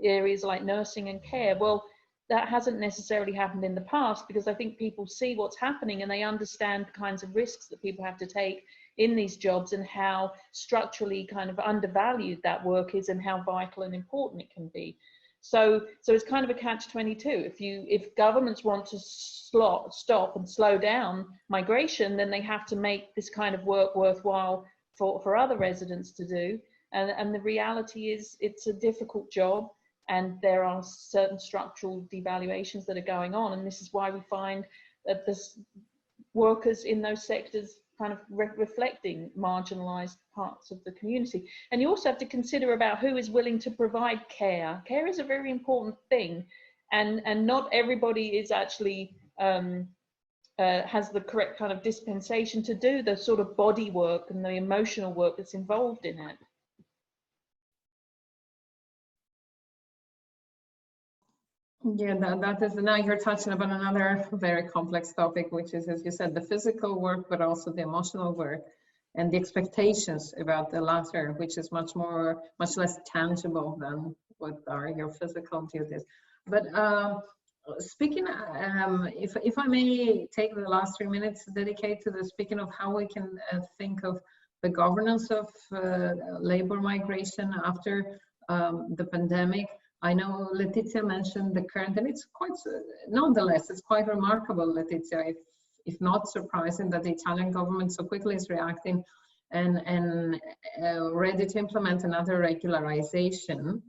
areas like nursing and care? Well, that hasn't necessarily happened in the past, because I think people see what's happening and they understand the kinds of risks that people have to take in these jobs and how structurally kind of undervalued that work is and how vital and important it can be. So it's kind of a catch-22. If governments want to stop and slow down migration, then they have to make this kind of work worthwhile for other residents to do. And the reality is it's a difficult job, and there are certain structural devaluations that are going on. And this is why we find that the workers in those sectors kind of reflecting marginalized parts of the community. And you also have to consider about who is willing to provide care. Care is a very important thing. And not everybody is actually, has the correct kind of dispensation to do the sort of body work and the emotional work that's involved in it. Yeah, that is, now you're touching upon another very complex topic, which is, as you said, the physical work, but also the emotional work and the expectations about the latter, which is much less tangible than what are your physical duties. But speaking, if I may take the last 3 minutes to dedicate to the speaking of how we can think of the governance of labor migration after the pandemic. I know Letizia mentioned the current, and it's quite, nonetheless, it's quite remarkable, Letizia, if not surprising, that the Italian government so quickly is reacting and ready to implement another regularization.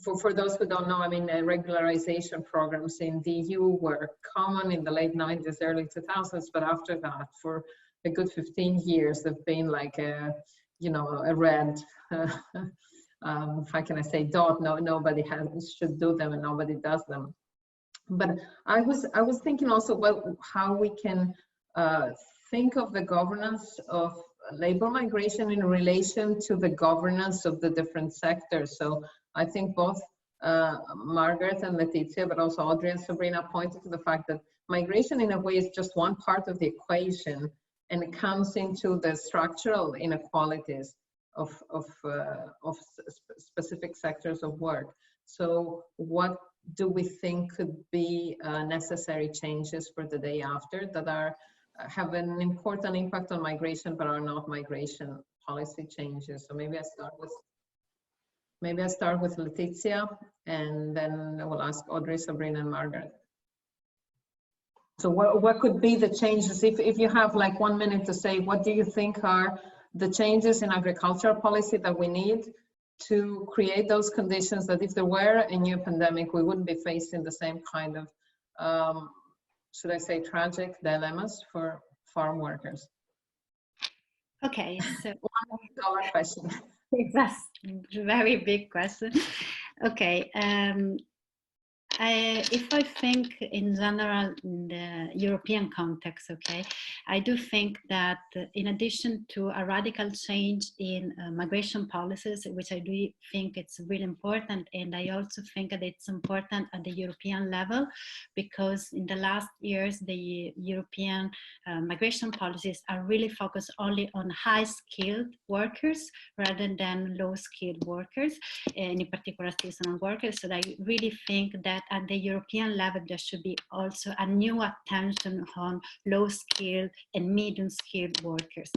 For those who don't know, I mean, regularization programs in the EU were common in the late 90s, early 2000s, but after that, for a good 15 years, they've been like a red, how can I say, dot. Nobody should do them and nobody does them. But I was thinking also, well, how we can think of the governance of labor migration in relation to the governance of the different sectors. So I think both Margaret and Letizia, but also Audrey and Sabrina pointed to the fact that migration in a way is just one part of the equation, and it comes into the structural inequalities of specific sectors of work. So what do we think could be necessary changes for the day after that have an important impact on migration but are not migration policy changes? So maybe I start with Letizia, and then I will ask Audrey, Sabrina, and Margaret. So what could be the changes, if you have like 1 minute to say, what do you think are the changes in agricultural policy that we need to create those conditions that if there were a new pandemic, we wouldn't be facing the same kind of, should I say, tragic dilemmas for farm workers? Okay, so $1 question. that's a very big question. Okay, if I think in general in the European context, okay, I do think that in addition to a radical change in migration policies, which I do think it's really important, and I also think that it's important at the European level, because in the last years, the European migration policies are really focused only on high-skilled workers rather than low-skilled workers, and in particular seasonal workers. So I really think that at the European level, there should be also a new attention on low-skilled and medium-skilled workers,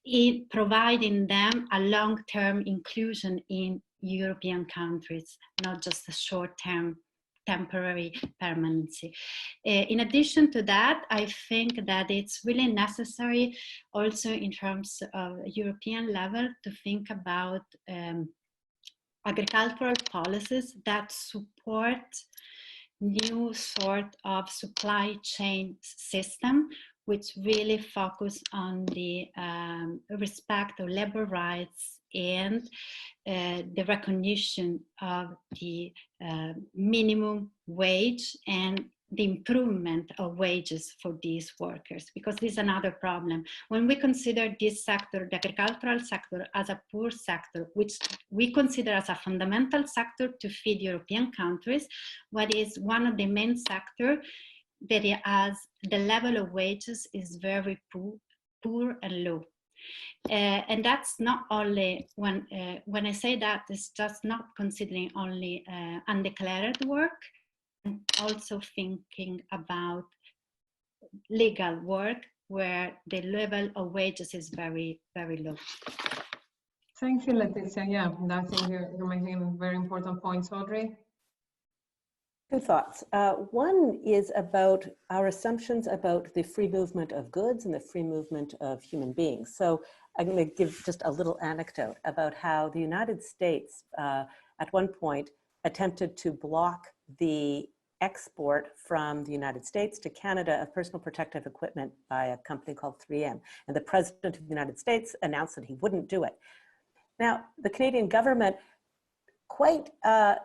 in providing them a long-term inclusion in European countries, not just a short-term temporary permanency. In addition to that, I think that it's really necessary also in terms of European level to think about agricultural policies that support new sort of supply chain system, which really focus on the respect of labor rights and the recognition of the minimum wage and the improvement of wages for these workers, because this is another problem. When we consider this sector, the agricultural sector, as a poor sector, which we consider as a fundamental sector to feed European countries, what is one of the main sectors that has the level of wages is very poor and low. And that's not only, when I say that, it's just not considering only undeclared work, and also thinking about legal work where the level of wages is very, very low. Thank you, Letizia. Yeah, I think you're making very important points, Audrey. Two thoughts. One is about our assumptions about the free movement of goods and the free movement of human beings. So I'm going to give just a little anecdote about how the United States at one point attempted to block the export from the United States to Canada of personal protective equipment by a company called 3M. And the President of the United States announced that he wouldn't do it. Now, the Canadian government quite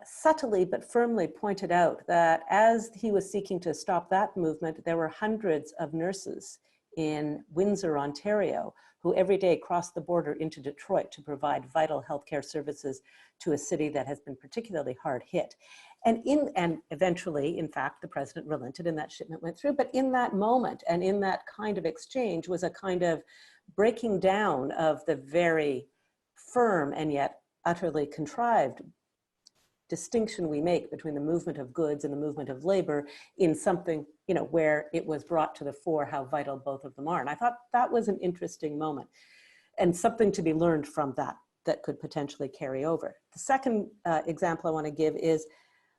subtly but firmly pointed out that as he was seeking to stop that movement, there were hundreds of nurses in Windsor, Ontario, who every day crossed the border into Detroit to provide vital healthcare services to a city that has been particularly hard hit. And eventually, in fact, the president relented and that shipment went through. But in that moment and in that kind of exchange was a kind of breaking down of the very firm and yet utterly contrived distinction we make between the movement of goods and the movement of labor in something, you know, where it was brought to the fore how vital both of them are. And I thought that was an interesting moment and something to be learned from that could potentially carry over. The second example I want to give is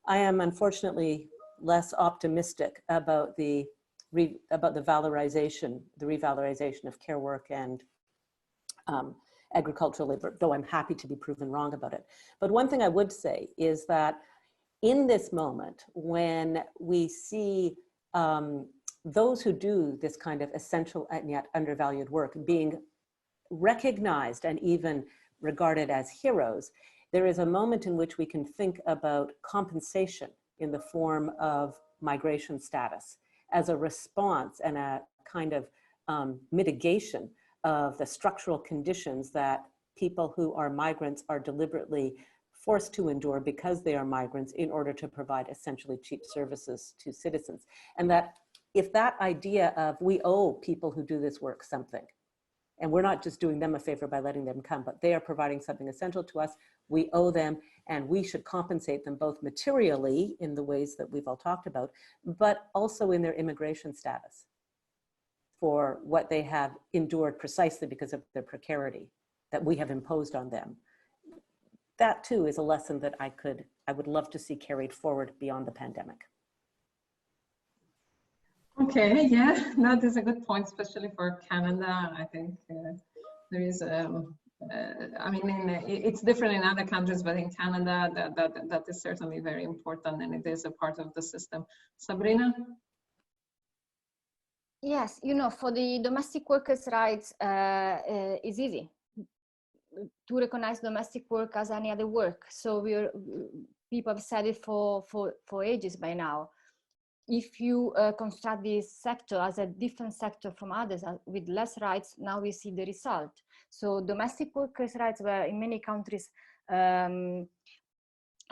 I am unfortunately less optimistic about the revalorization of care work and agricultural labor, though I'm happy to be proven wrong about it. But one thing I would say is that in this moment, when we see those who do this kind of essential and yet undervalued work being recognized and even regarded as heroes, there is a moment in which we can think about compensation in the form of migration status as a response and a kind of mitigation of the structural conditions that people who are migrants are deliberately forced to endure because they are migrants in order to provide essentially cheap services to citizens. And that if that idea of we owe people who do this work something, and we're not just doing them a favor by letting them come, but they are providing something essential to us, we owe them, and we should compensate them both materially in the ways that we've all talked about, but also in their immigration status for what they have endured precisely because of their precarity that we have imposed on them. That too is a lesson that I would love to see carried forward beyond the pandemic. Okay, yeah, that is a good point, especially for Canada. I think there is I mean, it's different in other countries, but in Canada, that is certainly very important, and it is a part of the system. Sabrina? Yes, you know, for the domestic workers' rights, it's easy to recognize domestic work as any other work. So people have said it for ages by now. If you construct this sector as a different sector from others with less rights, now we see the result. So domestic workers' rights were in many countries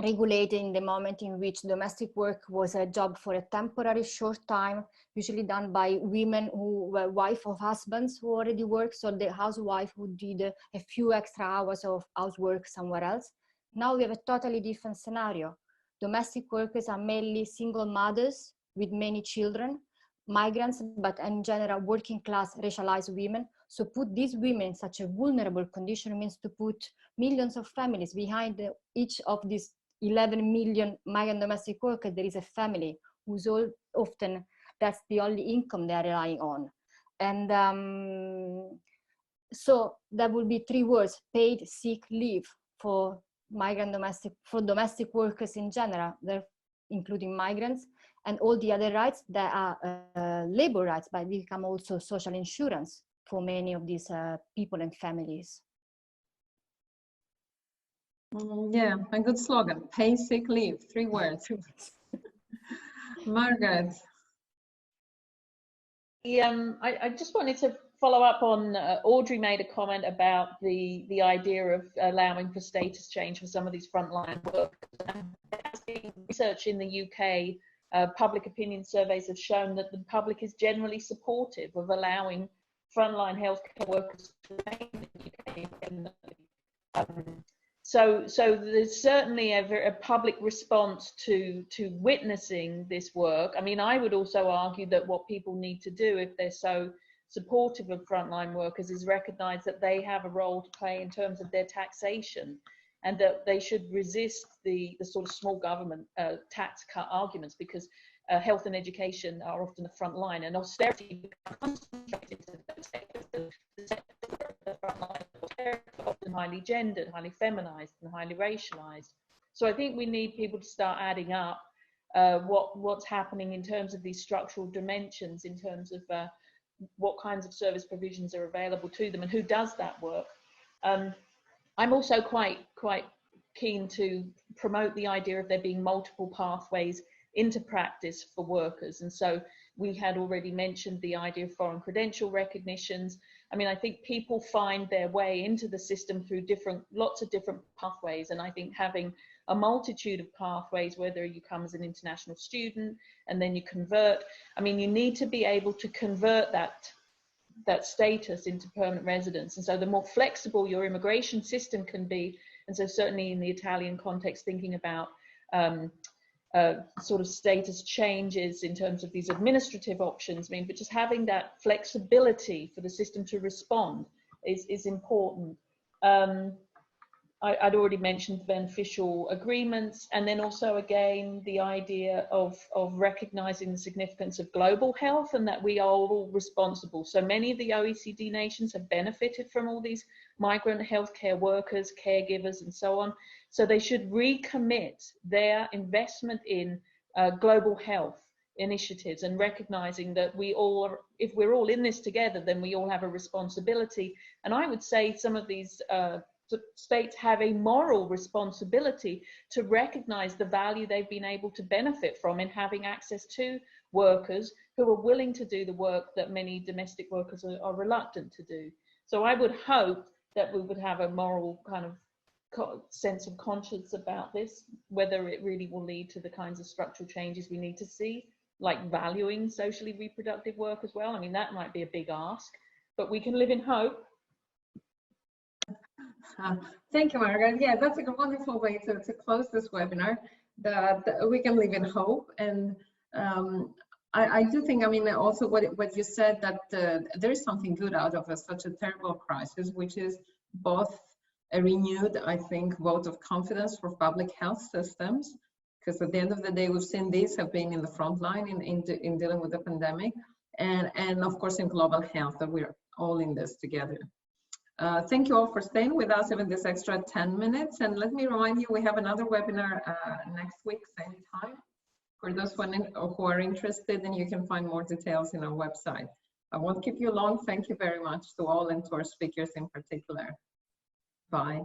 regulated in the moment in which domestic work was a job for a temporary short time, usually done by women who were wife of husbands who already worked, so the housewife who did a few extra hours of housework somewhere else. Now we have a totally different scenario. Domestic workers are mainly single mothers with many children, migrants, but in general working class racialized women. So put these women in such a vulnerable condition means to put millions of families behind each of these 11 million migrant domestic workers. There is a family who's often, that's the only income they're relying on. And so that would be 3 words: paid sick leave for domestic workers in general, including migrants, and all the other rights that are labor rights, but become also social insurance for many of these people and families. Yeah, a good slogan, pay sick leave, 3 words. Margaret. I just wanted to follow up on Audrey made a comment about the idea of allowing for status change for some of these frontline workers. There has been research in the UK, public opinion surveys have shown that the public is generally supportive of allowing frontline healthcare workers to remain in the UK. So there's certainly a public response to witnessing this work. I mean, I would also argue that what people need to do, if they're so supportive of frontline workers, is recognize that they have a role to play in terms of their taxation, and that they should resist the sort of small government tax cut arguments, because health and education are often the front line, and austerity becomes concentrated to those sectors. The front line of austerity are often highly gendered, highly feminized, and highly racialized. So I think we need people to start adding up what's happening in terms of these structural dimensions, in terms of what kinds of service provisions are available to them and who does that work. I'm also quite keen to promote the idea of there being multiple pathways into practice for workers. And so we had already mentioned the idea of foreign credential recognitions. I mean, I think people find their way into the system through lots of different pathways. And I think having a multitude of pathways, whether you come as an international student and then you convert, I mean, you need to be able to convert that status into permanent residence. And so the more flexible your immigration system can be, and so certainly in the Italian context, thinking about sort of status changes in terms of these administrative options, I mean, but just having that flexibility for the system to respond is important. I'd already mentioned beneficial agreements, and then also again the idea of recognizing the significance of global health, and that we are all responsible. So many of the OECD nations have benefited from all these migrant healthcare workers, caregivers, and so on. So they should recommit their investment in global health initiatives, and recognizing that we all are, if we're all in this together, then we all have a responsibility. And I would say some of these states have a moral responsibility to recognize the value they've been able to benefit from in having access to workers who are willing to do the work that many domestic workers are reluctant to do. So I would hope that we would have a moral kind of sense of conscience about this, whether it really will lead to the kinds of structural changes we need to see, like valuing socially reproductive work as well. I mean, that might be a big ask, but we can live in hope. Thank you, Margaret. Yeah, that's a wonderful way to close this webinar, that we can live in hope. And I do think, I mean, also what you said, that there is something good out of such a terrible crisis, which is both a renewed, I think, vote of confidence for public health systems, because at the end of the day, we've seen these have been in the front line in dealing with the pandemic, and of course in global health, that we're all in this together. Thank you all for staying with us even this extra 10 minutes. And let me remind you, we have another webinar next week, same time. For those who are interested, and you can find more details in our website. I won't keep you long. Thank you very much to all and to our speakers in particular. Bye.